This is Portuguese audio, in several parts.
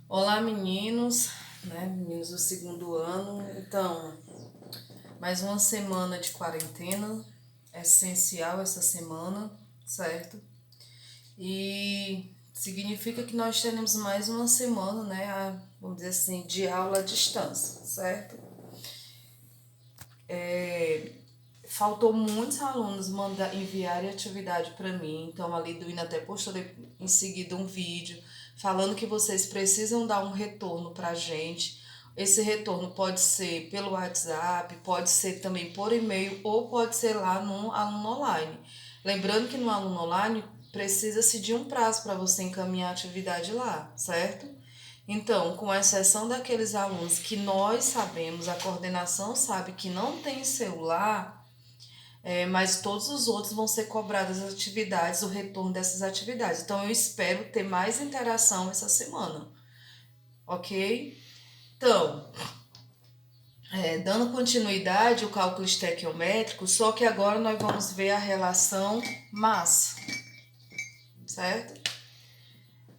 Olá, meninos, né? Meninos do segundo ano. Então, mais uma semana de quarentena, essencial essa semana, certo? E significa que nós teremos mais uma semana, né? Vamos dizer assim, de aula à distância, certo? Faltou muitos alunos enviarem atividade para mim, então a Liduína até postou em seguida um vídeo falando que vocês precisam dar um retorno para a gente. Esse retorno pode ser pelo WhatsApp, pode ser também por e-mail ou pode ser lá no aluno online. Lembrando que no aluno online precisa-se de um prazo para você encaminhar a atividade lá, certo? Então, com exceção daqueles alunos que nós sabemos, a coordenação sabe que não tem celular, mas todos os outros vão ser cobradas as atividades, o retorno dessas atividades. Então eu espero ter mais interação essa semana, ok? Então, dando continuidade ao cálculo estequiométrico, só que agora nós vamos ver a relação massa, certo?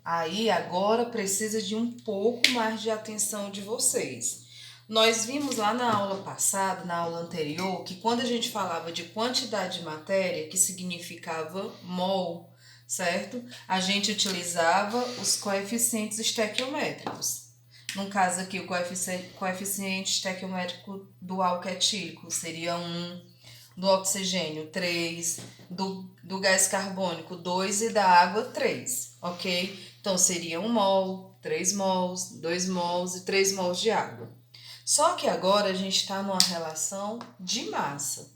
Aí agora precisa de um pouco mais de atenção de vocês. Nós vimos lá na aula passada, na aula anterior, que quando a gente falava de quantidade de matéria, que significava mol, certo? A gente utilizava os coeficientes estequiométricos. No caso aqui, o coeficiente estequiométrico do álcool etílico seria 1, do oxigênio 3, do gás carbônico 2 e da água 3, ok? Então seria 1 mol, 3 mols, 2 mols e 3 mols de água. Só que agora a gente está numa relação de massa.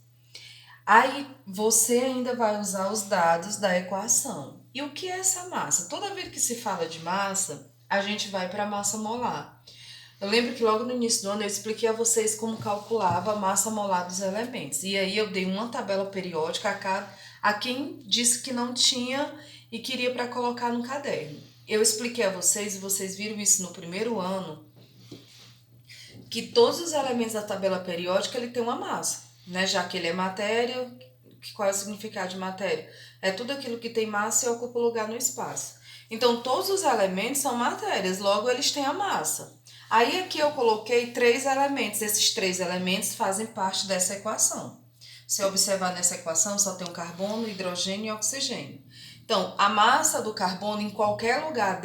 Aí você ainda vai usar os dados da equação. E o que é essa massa? Toda vez que se fala de massa, a gente vai para a massa molar. Eu lembro que logo no início do ano eu expliquei a vocês como calculava a massa molar dos elementos. E aí eu dei uma tabela periódica a quem disse que não tinha e queria para colocar no caderno. Eu expliquei a vocês, e vocês viram isso no primeiro ano, que todos os elementos da tabela periódica ele tem uma massa, né? Já que ele é matéria, qual é o significado de matéria? É tudo aquilo que tem massa e ocupa lugar no espaço. Então todos os elementos são matérias, logo eles têm a massa. Aí aqui eu coloquei 3 elementos, esses 3 elementos fazem parte dessa equação. Se observar nessa equação, só tem o carbono, hidrogênio e oxigênio. Então, a massa do carbono em qualquer lugar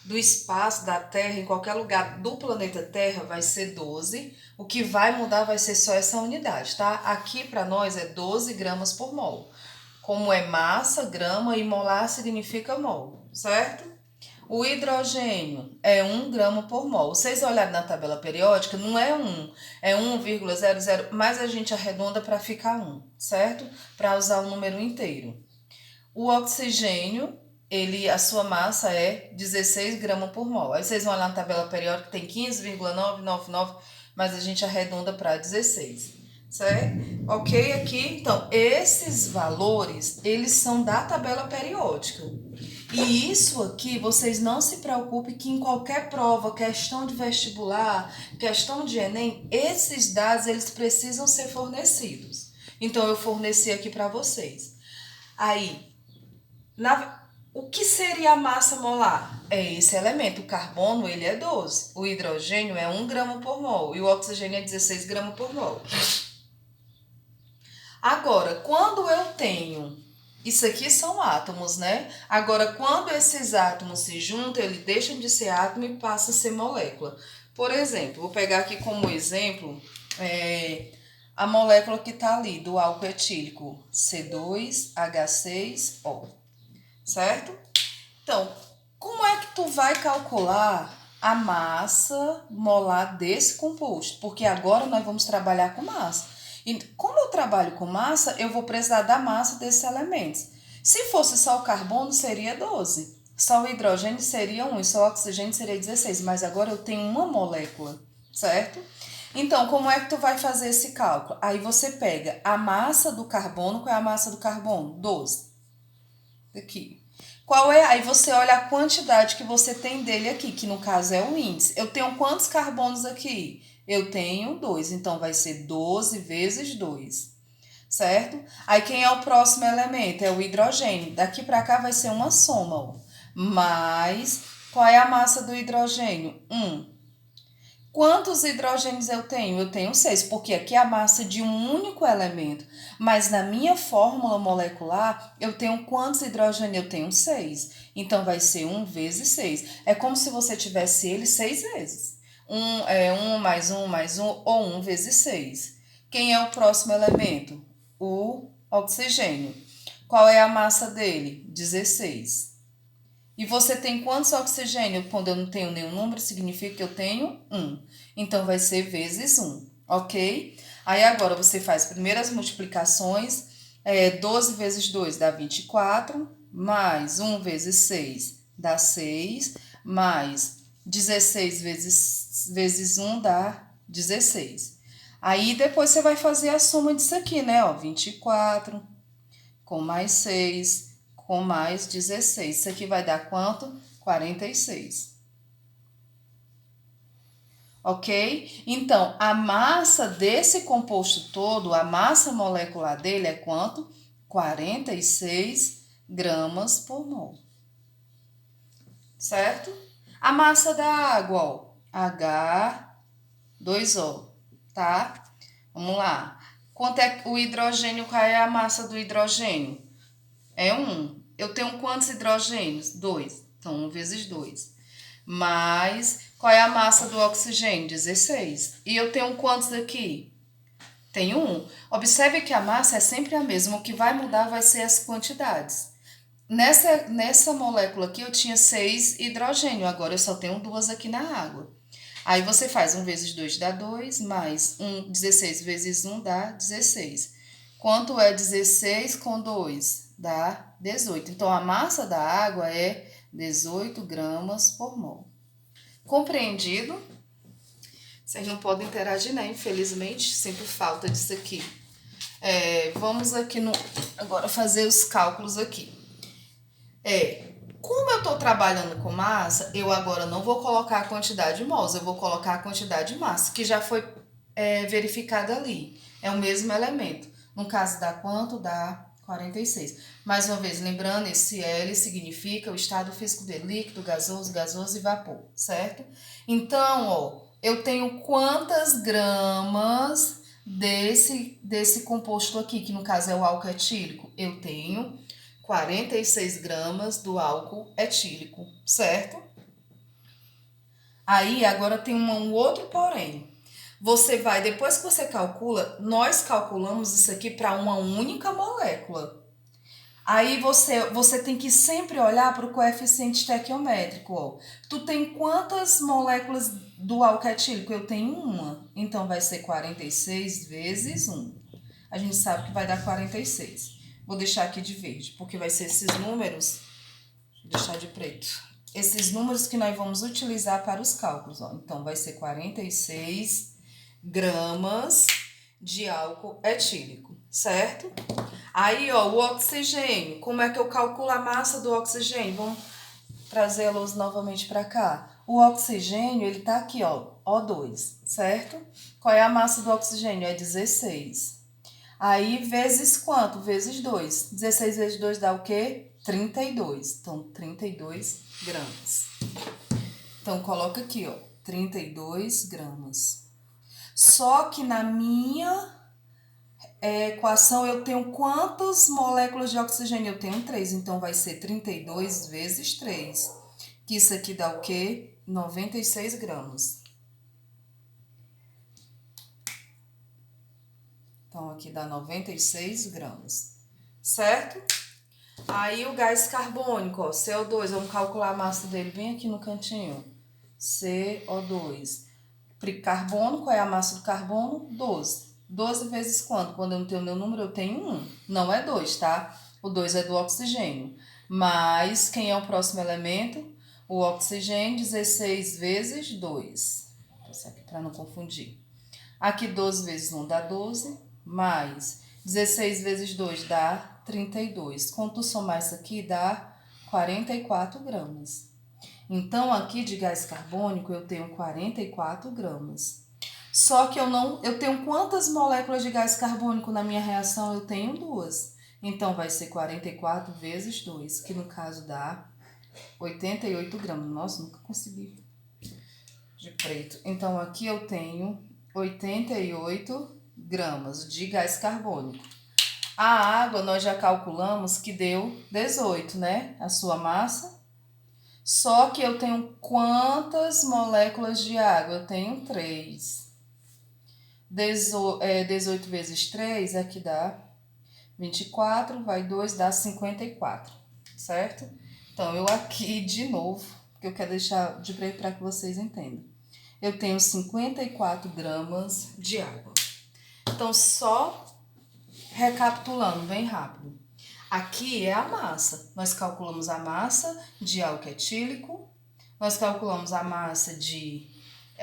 do espaço da Terra, em qualquer lugar do planeta Terra, vai ser 12. O que vai mudar vai ser só essa unidade, tá? Aqui para nós é 12 gramas por mol. Como é massa, grama e molar significa mol, certo? O hidrogênio é 1 grama por mol. Vocês olharem na tabela periódica, não é 1, é 1,00, mas a gente arredonda para ficar 1, certo? Para usar o número inteiro. O oxigênio, a sua massa é 16 gramas por mol. Aí vocês vão olhar na tabela periódica, tem 15,999, mas a gente arredonda para 16, certo? Ok aqui? Então, esses valores, eles são da tabela periódica. E isso aqui, vocês não se preocupem que em qualquer prova, questão de vestibular, questão de Enem, esses dados, eles precisam ser fornecidos. Então, eu forneci aqui para vocês. Aí, o que seria a massa molar? É esse elemento. O carbono ele é 12, o hidrogênio é 1 grama por mol e o oxigênio é 16 gramas por mol. Agora, quando eu tenho... Isso aqui são átomos, né? Agora, quando esses átomos se juntam, eles deixam de ser átomo e passam a ser molécula. Por exemplo, vou pegar aqui como exemplo a molécula que está ali, do álcool etílico, C2H6O, certo? Então, como é que tu vai calcular a massa molar desse composto? Porque agora nós vamos trabalhar com massa. E como eu trabalho com massa, eu vou precisar da massa desses elementos. Se fosse só o carbono, seria 12. Só o hidrogênio seria 1 e só o oxigênio seria 16. Mas agora eu tenho uma molécula, certo? Então, como é que tu vai fazer esse cálculo? Aí você pega a massa do carbono. Qual é a massa do carbono? 12. Aqui. Qual é? Aí você olha a quantidade que você tem dele aqui, que no caso é o índice. Eu tenho quantos carbonos aqui? Eu tenho 2, então vai ser 12 vezes 2, certo? Aí quem é o próximo elemento? É o hidrogênio. Daqui para cá vai ser uma soma, ó. Mais Qual é a massa do hidrogênio? 1. Quantos hidrogênios eu tenho? Eu tenho 6, porque aqui é a massa de um único elemento. Mas na minha fórmula molecular, eu tenho quantos hidrogênios? Eu tenho 6. Então, vai ser 1 vezes 6. É como se você tivesse ele 6 vezes. 1 mais 1 mais 1, ou 1 vezes 6. Quem é o próximo elemento? O oxigênio. Qual é a massa dele? 16. E você tem quantos oxigênio? Quando eu não tenho nenhum número, significa que eu tenho 1. Então, vai ser vezes 1, ok? Aí, agora, você faz primeiro as multiplicações. 12 vezes 2 dá 24, mais 1 vezes 6 dá 6, mais 16 vezes 1 dá 16. Aí, depois você vai fazer a soma disso aqui, né? Ó, 24 com mais 6 com mais 16. Isso aqui vai dar quanto? 46. Ok? Então, a massa desse composto todo, a massa molecular dele é quanto? 46 gramas por mol. Certo? A massa da água, ó, H2O, tá? Vamos lá. Quanto é o hidrogênio? Qual é a massa do hidrogênio? É 1. Eu tenho quantos hidrogênios? 2. Então, 1 vezes 2. Mais, qual é a massa do oxigênio? 16. E eu tenho quantos aqui? Tenho 1. Observe que a massa é sempre a mesma. O que vai mudar vai ser as quantidades. Nessa molécula aqui, eu tinha 6 hidrogênio. Agora, eu só tenho 2 aqui na água. Aí, você faz 1 vezes 2 dá 2, mais 16 vezes 1 dá 16. Quanto é 16 com 2? Dá 18. Então, a massa da água é 18 gramas por mol. Compreendido? Vocês não podem interagir, né? Infelizmente, sinto falta disso aqui. Vamos aqui agora fazer os cálculos aqui. Como eu estou trabalhando com massa, eu agora não vou colocar a quantidade de mols, eu vou colocar a quantidade de massa, que já foi verificada ali. É o mesmo elemento. No caso, dá quanto? Dá 46. Mais uma vez, lembrando, esse L significa o estado físico dele, líquido, gasoso e vapor, certo? Então, ó, eu tenho quantas gramas desse composto aqui, que no caso é o álcool etílico? Eu tenho 46 gramas do álcool etílico, certo? Aí, agora tem um outro porém. Você vai, depois que você calcula, nós calculamos isso aqui para uma única molécula. Aí você tem que sempre olhar para o coeficiente estequiométrico. Ó. Tu tem quantas moléculas do álcool etílico? Eu tenho uma. Então, vai ser 46 vezes 1. A gente sabe que vai dar 46. Vou deixar aqui de verde, porque vai ser esses números. Vou deixar de preto. Esses números que nós vamos utilizar para os cálculos. Ó. Então, vai ser 46 gramas de álcool etílico, certo? Aí, ó, o oxigênio. Como é que eu calculo a massa do oxigênio? Vamos trazer a luz novamente para cá. O oxigênio, ele tá aqui, ó, O2, certo? Qual é a massa do oxigênio? É 16. Aí, vezes quanto? Vezes 2. 16 vezes 2 dá o quê? 32. Então, 32 gramas. Então, coloca aqui, ó, 32 gramas. Só que na minha equação eu tenho quantas moléculas de oxigênio? Eu tenho 3, então vai ser 32 vezes 3. Que isso aqui dá o quê? 96 gramas. Então, aqui dá 96 gramas, certo? Aí, o gás carbônico, ó, CO2, vamos calcular a massa dele bem aqui no cantinho. CO2. Carbono, qual é a massa do carbono? 12. 12 vezes quanto? Quando eu não tenho meu número, eu tenho 1. Não é 2, tá? O 2 é do oxigênio. Mas, quem é o próximo elemento? O oxigênio, 16 vezes 2. Isso aqui para não confundir. Aqui, 12 vezes 1 dá 12, mais 16 vezes 2 dá 32. Quando tu somar isso aqui, dá 44 gramas. Então, aqui de gás carbônico, eu tenho 44 gramas. Só que eu tenho quantas moléculas de gás carbônico na minha reação? Eu tenho 2. Então, vai ser 44 vezes 2, que no caso dá 88 gramas. Nossa, nunca consegui de preto. Então, aqui eu tenho 88 gramas de gás carbônico. A água, nós já calculamos que deu 18, né? A sua massa. Só que eu tenho quantas moléculas de água? Eu tenho 3. 18 vezes 3, aqui dá 24, vai 2, dá 54, certo? Então, eu aqui, de novo, que eu quero deixar de preto para que vocês entendam. Eu tenho 54 gramas de água. Então, só recapitulando bem rápido. Aqui é a massa. Nós calculamos a massa de álcool etílico, nós calculamos a massa de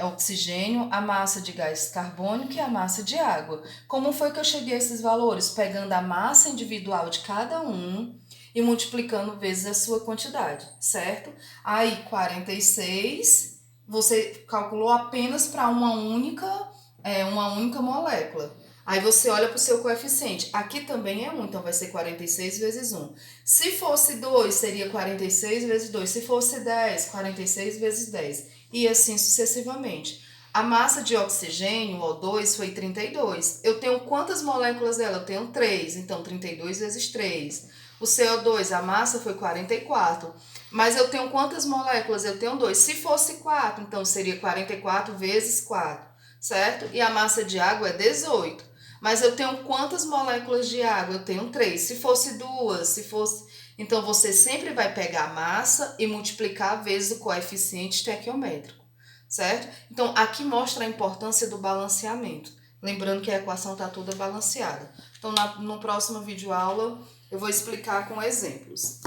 oxigênio, a massa de gás carbônico e a massa de água. Como foi que eu cheguei a esses valores? Pegando a massa individual de cada um e multiplicando vezes a sua quantidade, certo? Aí, 46, você calculou apenas para uma única molécula. Aí você olha para o seu coeficiente. Aqui também é 1, então vai ser 46 vezes 1. Se fosse 2, seria 46 vezes 2. Se fosse 10, 46 vezes 10. E assim sucessivamente. A massa de oxigênio, O2, foi 32. Eu tenho quantas moléculas dela? Eu tenho 3, então 32 vezes 3. O CO2, a massa foi 44. Mas eu tenho quantas moléculas? Eu tenho 2. Se fosse 4, então seria 44 vezes 4, certo? E a massa de água é 18. Mas eu tenho quantas moléculas de água? Eu tenho 3. Se fosse 2, se fosse... Então, você sempre vai pegar a massa e multiplicar vezes o coeficiente estequiométrico, certo? Então, aqui mostra a importância do balanceamento. Lembrando que a equação está toda balanceada. Então, no próximo vídeo aula, eu vou explicar com exemplos.